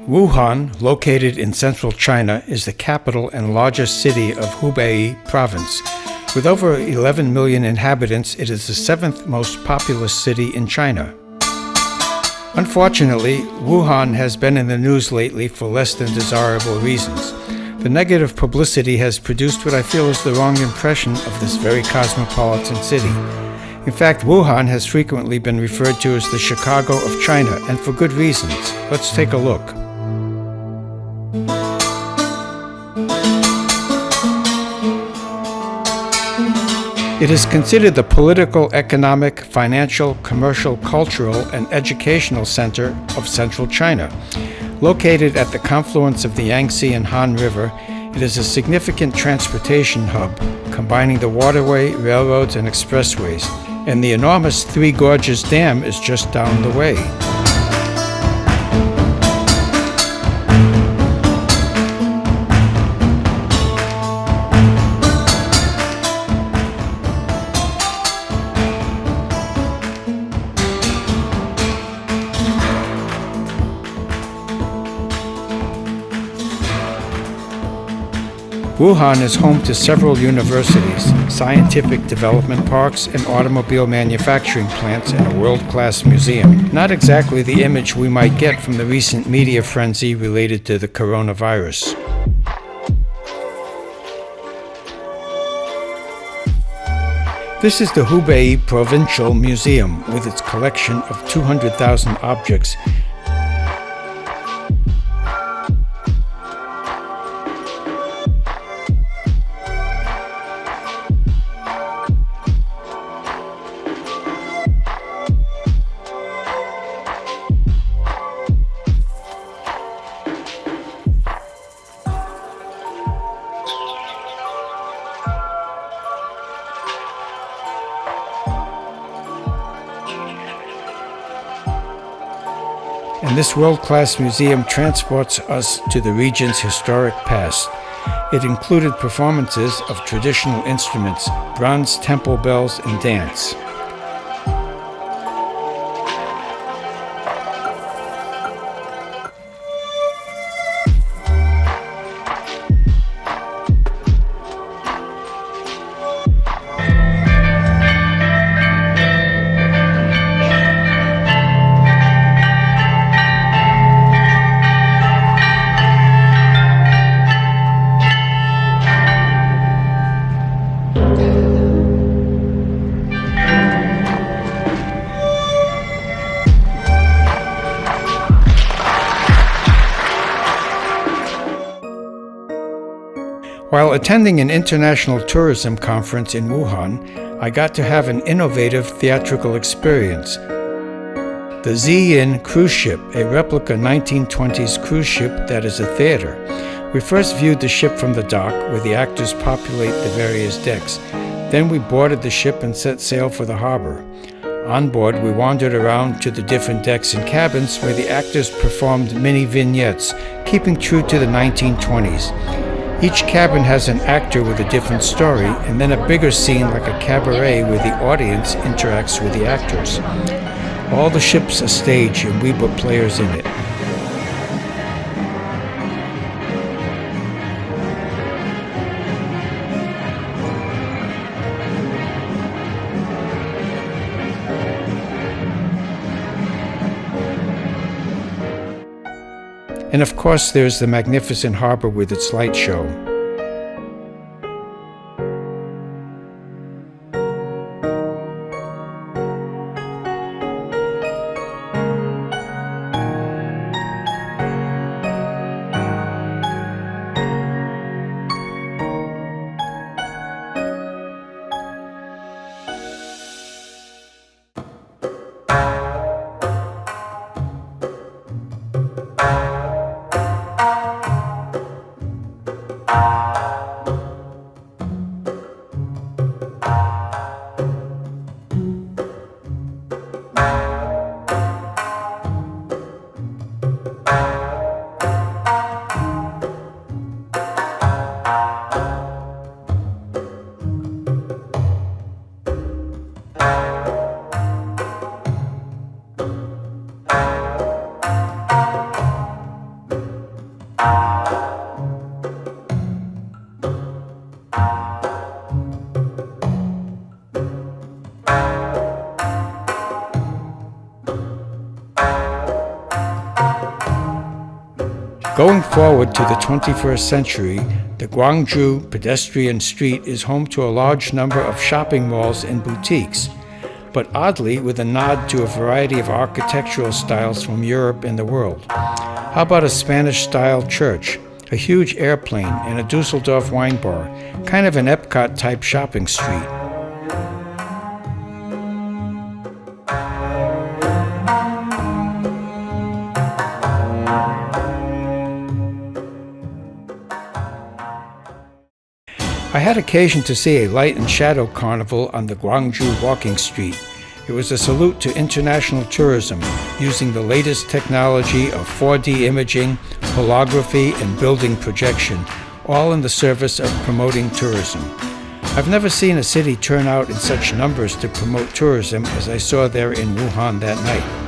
Wuhan, located in central China, is the capital and largest city of Hubei Province. With over 11 million inhabitants, it is the seventh most populous city in China. Unfortunately, Wuhan has been in the news lately for less than desirable reasons. The negative publicity has produced what I feel is the wrong impression of this very cosmopolitan city. In fact, Wuhan has frequently been referred to as the Chicago of China, and for good reasons. Let's take a look. It is considered the political, economic, financial, commercial, cultural, and educational center of central China. Located at the confluence of the Yangtze and Han River, it is a significant transportation hub, combining the waterway, railroads, and expressways, and the enormous Three Gorges Dam is just down the way. Wuhan is home to several universities, scientific development parks, and automobile manufacturing plants, and a world-class museum. Not exactly the image we might get from the recent media frenzy related to the coronavirus. This is the Hubei Provincial Museum with its collection of 200,000 objects. And this world-class museum transports us to the region's historic past. It included performances of traditional instruments, bronze temple bells, and dance. While attending an international tourism conference in Wuhan, I got to have an innovative theatrical experience. The Zhiyin cruise ship, a replica 1920s cruise ship that is a theater. We first viewed the ship from the dock, where the actors populate the various decks. Then we boarded the ship and set sail for the harbor. On board, we wandered around to the different decks and cabins where the actors performed mini vignettes, keeping true to the 1920s. Each cabin has an actor with a different story, and then a bigger scene like a cabaret where the audience interacts with the actors. All the ship's a stage, and we put players in it. And of course, there's the magnificent harbor with its light show. Going forward to the 21st century, the Guanggu Pedestrian Street is home to a large number of shopping malls and boutiques, but oddly with a nod to a variety of architectural styles from Europe and the world. How about a Spanish-style church, a huge airplane, and a Dusseldorf wine bar, kind of an Epcot-type shopping street? I had occasion to see a light and shadow carnival on the Guangzhou walking street. It was a salute to international tourism, using the latest technology of 4D imaging, holography, and building projection, all in the service of promoting tourism. I've never seen a city turn out in such numbers to promote tourism as I saw there in Wuhan that night.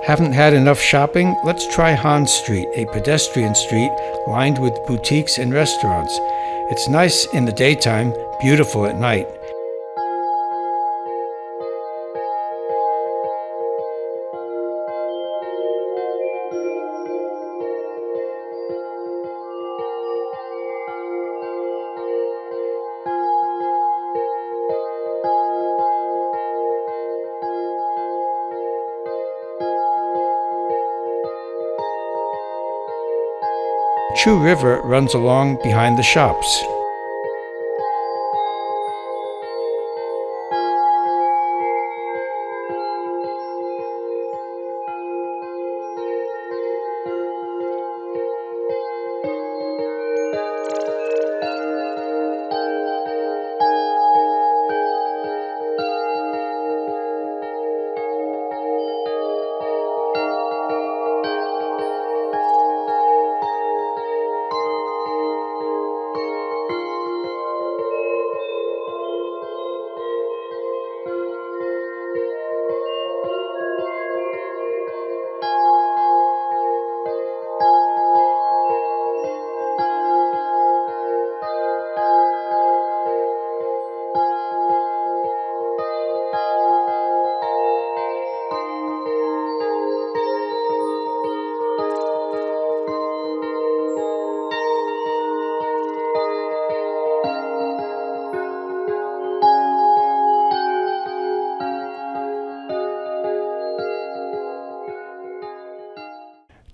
Haven't had enough shopping? Let's try Han Street, a pedestrian street lined with boutiques and restaurants. It's nice in the daytime, beautiful at night. Chu River runs along behind the shops.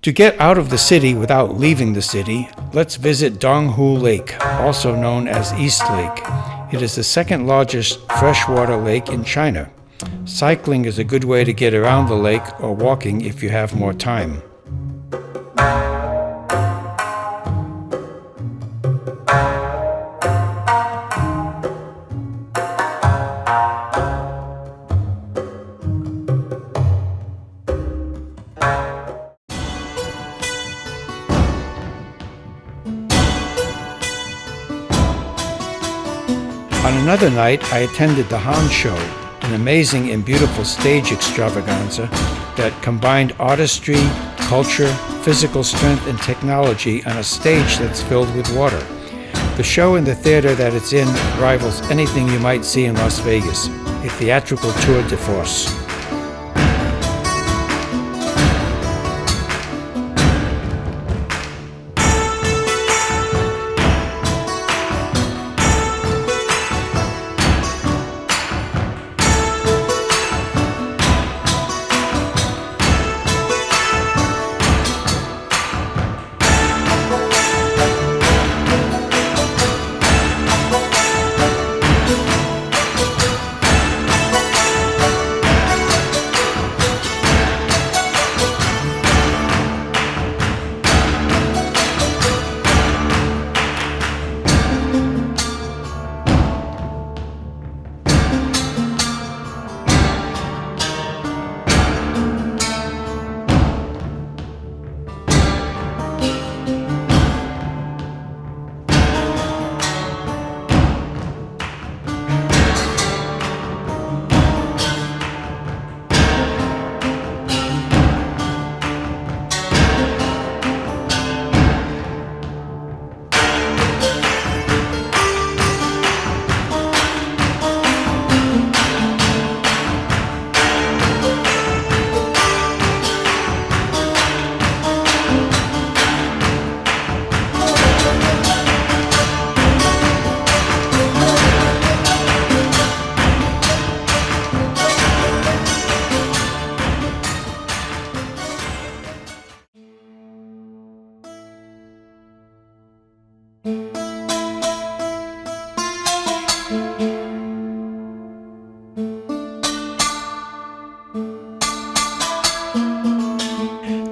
To get out of the city without leaving the city, let's visit Donghu Lake, also known as East Lake. It is the second largest freshwater lake in China. Cycling is a good way to get around the lake, or walking if you have more time. On another night, I attended the Han Show, an amazing and beautiful stage extravaganza that combined artistry, culture, physical strength, and technology on a stage that's filled with water. The show and the theater that it's in rivals anything you might see in Las Vegas, a theatrical tour de force.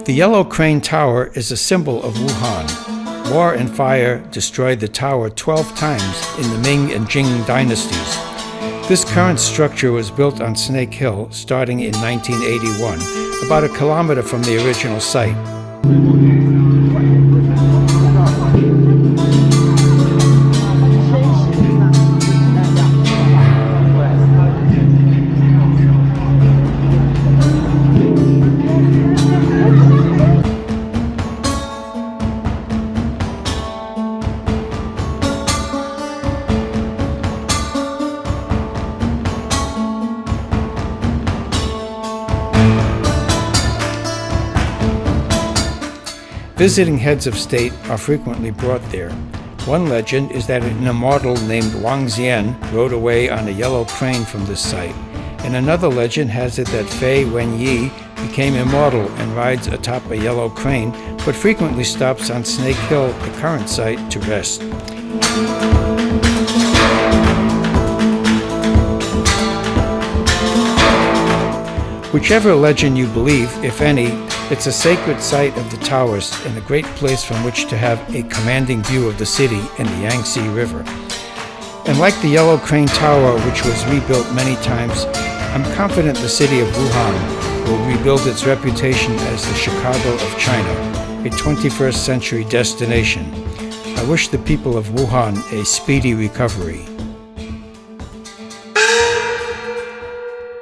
The Yellow Crane Tower is a symbol of Wuhan. War and fire destroyed the tower 12 times in the Ming and Jing dynasties. This current structure was built on Snake Hill starting in 1981, about a kilometer from the original site. Visiting heads of state are frequently brought there. One legend is that an immortal named Wang Xian rode away on a yellow crane from this site, and another legend has it that Fei Wenyi became immortal and rides atop a yellow crane, but frequently stops on Snake Hill, the current site, to rest. Whichever legend you believe, if any, it's a sacred site of the towers and a great place from which to have a commanding view of the city and the Yangtze River. And like the Yellow Crane Tower, which was rebuilt many times, I'm confident the city of Wuhan will rebuild its reputation as the Chicago of China, a 21st century destination. I wish the people of Wuhan a speedy recovery.